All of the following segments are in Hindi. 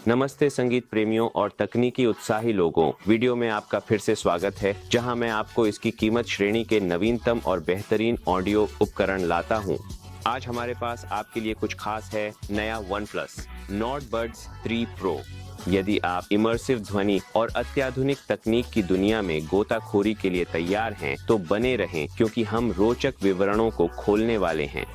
नमस्ते संगीत प्रेमियों और तकनीकी उत्साही लोगों, वीडियो में आपका फिर से स्वागत है जहां मैं आपको इसकी कीमत श्रेणी के नवीनतम और बेहतरीन ऑडियो उपकरण लाता हूं। आज हमारे पास आपके लिए कुछ खास है, नया OnePlus Nord Buds 3 Pro। यदि आप इमर्सिव ध्वनि और अत्याधुनिक तकनीक की दुनिया में गोताखोरी के लिए तैयार हैं, तो बने रहें क्योंकि हम रोचक विवरणों को खोलने वाले हैं।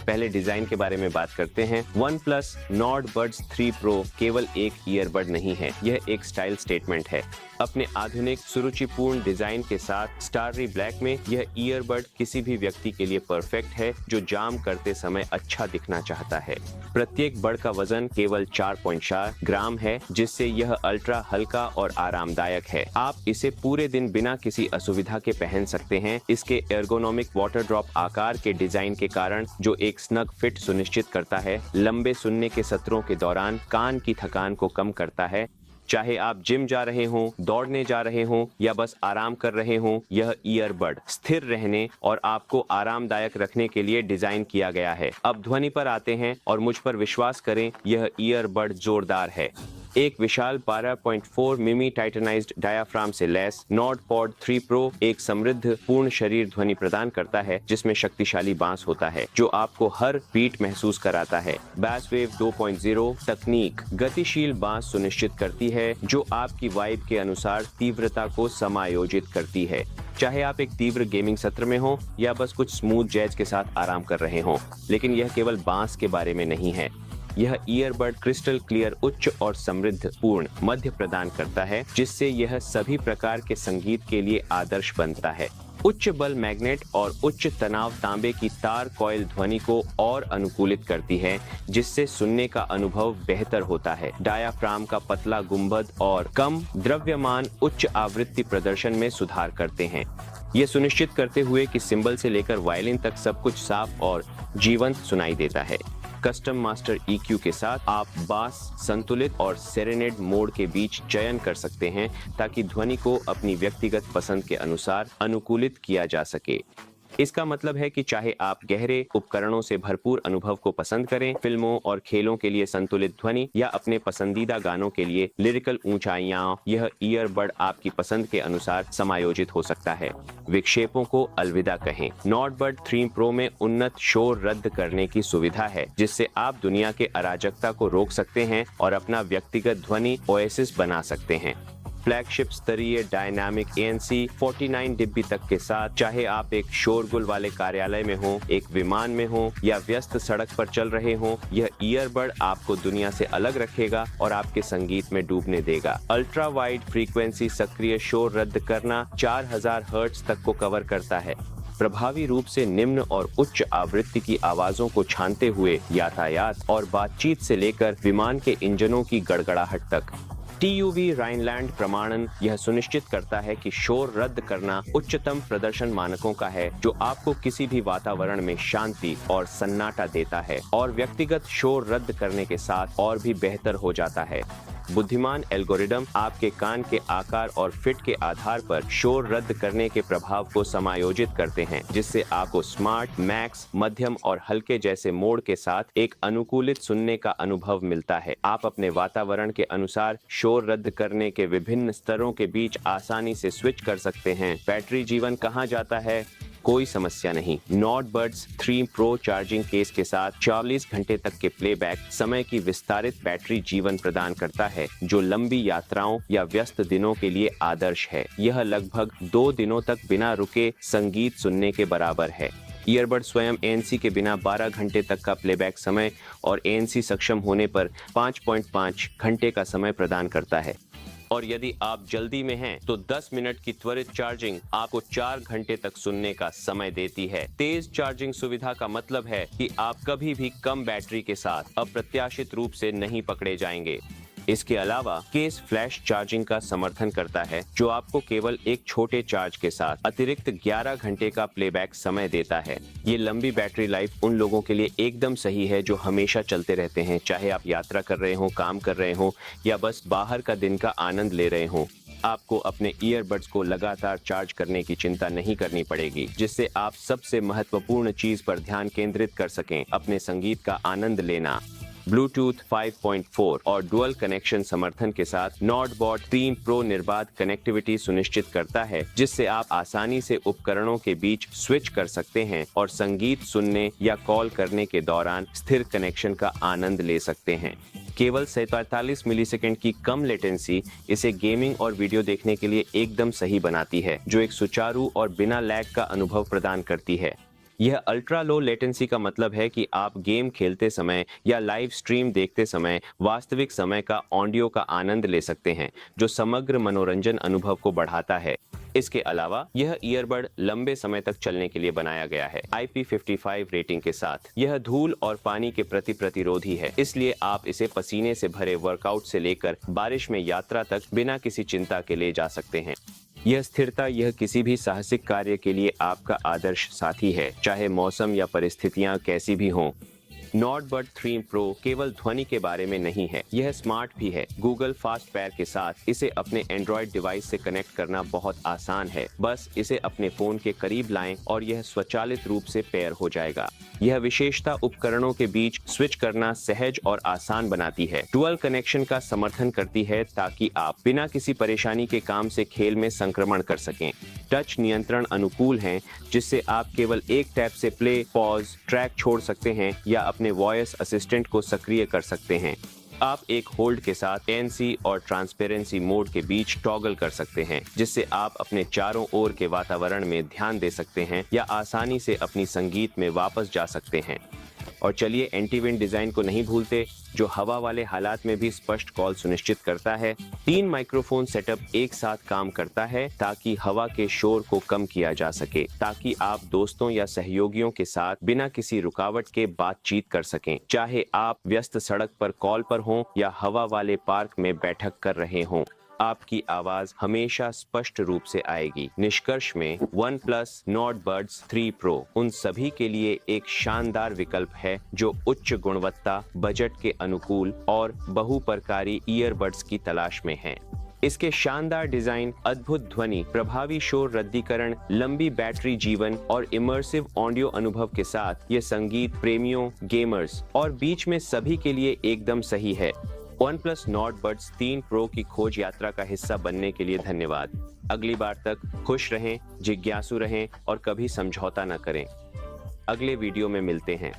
पहले डिजाइन के बारे में बात करते हैं। OnePlus Nord Buds 3 Pro केवल एक ईयरबड नहीं है, यह एक स्टाइल स्टेटमेंट है। अपने आधुनिक सुरुचिपूर्ण डिजाइन के साथ स्टाररी ब्लैक में यह ईयरबड किसी भी व्यक्ति के लिए परफेक्ट है जो जाम करते समय अच्छा दिखना चाहता है। प्रत्येक बड का वजन केवल 4.4 ग्राम है, जिससे यह अल्ट्रा हल्का और आरामदायक है। आप इसे पूरे दिन बिना किसी असुविधा के पहन सकते हैं। इसके एर्गोनॉमिक वाटर ड्रॉप आकार के डिजाइन के कारण जो एक स्नग फिट सुनिश्चित करता है, लंबे सुनने के सत्रों के दौरान कान की थकान को कम करता है। चाहे आप जिम जा रहे हों, दौड़ने जा रहे हों या बस आराम कर रहे हों, यह ईयरबड स्थिर रहने और आपको आरामदायक रखने के लिए डिजाइन किया गया है। अब ध्वनि पर आते हैं और मुझ पर विश्वास करें, यह ईयरबड जोरदार है। एक विशाल 12.4 मिमी टाइटेनाइज्ड डायाफ्राम से लैस Nord Pod 3 Pro एक समृद्ध पूर्ण शरीर ध्वनि प्रदान करता है, जिसमें शक्तिशाली बांस होता है जो आपको हर बीट महसूस कराता है। बैस वेव 2.0 तकनीक गतिशील बांस सुनिश्चित करती है जो आपकी वाइब के अनुसार तीव्रता को समायोजित करती है। चाहे आप एक तीव्र गेमिंग सत्र में हो या बस कुछ स्मूथ जैज के साथ आराम कर रहे हो, लेकिन यह केवल बांस के बारे में नहीं है। यह ईयरबड क्रिस्टल क्लियर उच्च और समृद्ध पूर्ण मध्य प्रदान करता है, जिससे यह सभी प्रकार के संगीत के लिए आदर्श बनता है। उच्च बल मैग्नेट और उच्च तनाव तांबे की तार कॉइल ध्वनि को और अनुकूलित करती है, जिससे सुनने का अनुभव बेहतर होता है। डायाफ्राम का पतला गुंबद और कम द्रव्यमान उच्च आवृत्ति प्रदर्शन में सुधार करते हैं, ये सुनिश्चित करते हुए कि सिंबल से लेकर वायलिन तक सब कुछ साफ और जीवंत सुनाई देता है। कस्टम मास्टर EQ के साथ आप बास, संतुलित और सेरेनेड मोड के बीच चयन कर सकते हैं ताकि ध्वनि को अपनी व्यक्तिगत पसंद के अनुसार अनुकूलित किया जा सके। इसका मतलब है कि चाहे आप गहरे उपकरणों से भरपूर अनुभव को पसंद करें, फिल्मों और खेलों के लिए संतुलित ध्वनि या अपने पसंदीदा गानों के लिए लिरिकल ऊंचाइयां, यह ईयरबड आपकी पसंद के अनुसार समायोजित हो सकता है। विक्षेपों को अलविदा कहें। Nord Bud 3 Pro में उन्नत शोर रद्द करने की सुविधा है, जिससे आप दुनिया के अराजकता को रोक सकते हैं और अपना व्यक्तिगत ध्वनि ओएसिस बना सकते हैं। फ्लैगशिप स्तरीय डायनामिक ANC 49 डिब्बी तक के साथ, चाहे आप एक शोरगुल वाले कार्यालय में हो, एक विमान में हो या व्यस्त सड़क पर चल रहे हो, यह ईयरबड आपको दुनिया से अलग रखेगा और आपके संगीत में डूबने देगा। अल्ट्रा वाइड फ्रीक्वेंसी सक्रिय शोर रद्द करना 4000 हर्ट्ज तक को कवर करता है, प्रभावी रूप से निम्न और उच्च आवृत्ति की आवाजों को छानते हुए यातायात और बातचीत से लेकर विमान के इंजनों की गड़गड़ाहट तक। TUV राइनलैंड प्रमाणन यह सुनिश्चित करता है कि शोर रद्द करना उच्चतम प्रदर्शन मानकों का है, जो आपको किसी भी वातावरण में शांति और सन्नाटा देता है और व्यक्तिगत शोर रद्द करने के साथ और भी बेहतर हो जाता है। बुद्धिमान एल्गोरिदम आपके कान के आकार और फिट के आधार पर शोर रद्द करने के प्रभाव को समायोजित करते हैं, जिससे आपको स्मार्ट, मैक्स, मध्यम और हल्के जैसे मोड के साथ एक अनुकूलित सुनने का अनुभव मिलता है। आप अपने वातावरण के अनुसार शोर रद्द करने के विभिन्न स्तरों के बीच आसानी से स्विच कर सकते हैं। बैटरी जीवन कहाँ जाता है? कोई समस्या नहीं। Nord Buds 3 Pro charging case के साथ 40 घंटे तक के प्लेबैक समय की विस्तारित बैटरी जीवन प्रदान करता है, जो लंबी यात्राओं या व्यस्त दिनों के लिए आदर्श है। यह लगभग 2 दिनों तक बिना रुके संगीत सुनने के बराबर है। ईयरबड स्वयं ANC के बिना 12 घंटे तक का प्लेबैक समय और ANC सक्षम होने पर 5.5 घंटे का समय प्रदान करता है। और यदि आप जल्दी में हैं, तो 10 मिनट की त्वरित चार्जिंग आपको 4 घंटे तक सुनने का समय देती है। तेज चार्जिंग सुविधा का मतलब है कि आप कभी भी कम बैटरी के साथ अप्रत्याशित रूप से नहीं पकड़े जाएंगे। इसके अलावा केस फ्लैश चार्जिंग का समर्थन करता है, जो आपको केवल एक छोटे चार्ज के साथ अतिरिक्त 11 घंटे का प्लेबैक समय देता है। ये लंबी बैटरी लाइफ उन लोगों के लिए एकदम सही है जो हमेशा चलते रहते हैं, चाहे आप यात्रा कर रहे हो, काम कर रहे हो या बस बाहर का दिन का आनंद ले रहे हो। आपको अपने ईयरबड्स को लगातार चार्ज करने की चिंता नहीं करनी पड़ेगी, जिससे आप सबसे महत्वपूर्ण चीज पर ध्यान केंद्रित कर सकें, अपने संगीत का आनंद लेना। ब्लूटूथ 5.4 और डुअल कनेक्शन समर्थन के साथ नॉर्डबॉट 3 प्रो निर्बाध कनेक्टिविटी सुनिश्चित करता है, जिससे आप आसानी से उपकरणों के बीच स्विच कर सकते हैं और संगीत सुनने या कॉल करने के दौरान स्थिर कनेक्शन का आनंद ले सकते हैं। केवल 47 मिलीसेकंड की कम लेटेंसी इसे गेमिंग और वीडियो देखने के लिए एकदम सही बनाती है, जो एक सुचारू और बिना लैग का अनुभव प्रदान करती है। यह अल्ट्रा लो लेटेंसी का मतलब है कि आप गेम खेलते समय या लाइव स्ट्रीम देखते समय वास्तविक समय का ऑडियो का आनंद ले सकते हैं, जो समग्र मनोरंजन अनुभव को बढ़ाता है। इसके अलावा यह ईयरबड लंबे समय तक चलने के लिए बनाया गया है। IP55 रेटिंग के साथ यह धूल और पानी के प्रति प्रतिरोधी है, इसलिए आप इसे पसीने से भरे वर्कआउट से लेकर बारिश में यात्रा तक बिना किसी चिंता के ले जा सकते हैं। यह स्थिरता यह किसी भी साहसिक कार्य के लिए आपका आदर्श साथी है, चाहे मौसम या परिस्थितियां कैसी भी हों। नॉर्डबड 3 प्रो केवल ध्वनि के बारे में नहीं है, यह स्मार्ट भी है। गूगल फास्ट पैर के साथ इसे अपने एंड्रॉयड डिवाइस से कनेक्ट करना बहुत आसान है। बस इसे अपने फोन के करीब लाएं और यह स्वचालित रूप से पेयर हो जाएगा। यह विशेषता उपकरणों के बीच स्विच करना सहज और आसान बनाती है। डुअल कनेक्शन का समर्थन करती है ताकि आप बिना किसी परेशानी के काम से खेल में संक्रमण कर सकें। टच नियंत्रण अनुकूल हैं, जिससे आप केवल एक टैप से प्ले, पॉज, ट्रैक छोड़ सकते हैं या अपने वॉइस असिस्टेंट को सक्रिय कर सकते हैं। आप एक होल्ड के साथ ANC और ट्रांसपेरेंसी मोड के बीच टॉगल कर सकते हैं, जिससे आप अपने चारों ओर के वातावरण में ध्यान दे सकते हैं या आसानी से अपनी संगीत में वापस जा सकते हैं। और चलिए एंटी विंड डिजाइन को नहीं भूलते, जो हवा वाले हालात में भी स्पष्ट कॉल सुनिश्चित करता है। 3 माइक्रोफोन सेटअप एक साथ काम करता है ताकि हवा के शोर को कम किया जा सके, ताकि आप दोस्तों या सहयोगियों के साथ बिना किसी रुकावट के बातचीत कर सकें, चाहे आप व्यस्त सड़क पर कॉल पर हों या हवा वाले पार्क में बैठक कर रहे हों। आपकी आवाज हमेशा स्पष्ट रूप से आएगी। निष्कर्ष में OnePlus Nordbuds 3 Pro उन सभी के लिए एक शानदार विकल्प है जो उच्च गुणवत्ता, बजट के अनुकूल और बहुप्रकारी ईयरबड्स की तलाश में हैं। इसके शानदार डिजाइन, अद्भुत ध्वनि, प्रभावी शोर रद्दीकरण, लंबी बैटरी जीवन और इमर्सिव ऑडियो अनुभव के साथ ये संगीत प्रेमियों, गेमर्स और बीच में सभी के लिए एकदम सही है। OnePlus Nordbuds 3 Pro की खोज यात्रा का हिस्सा बनने के लिए धन्यवाद। अगली बार तक खुश रहें, जिज्ञासु रहें और कभी समझौता न करें। अगले वीडियो में मिलते हैं।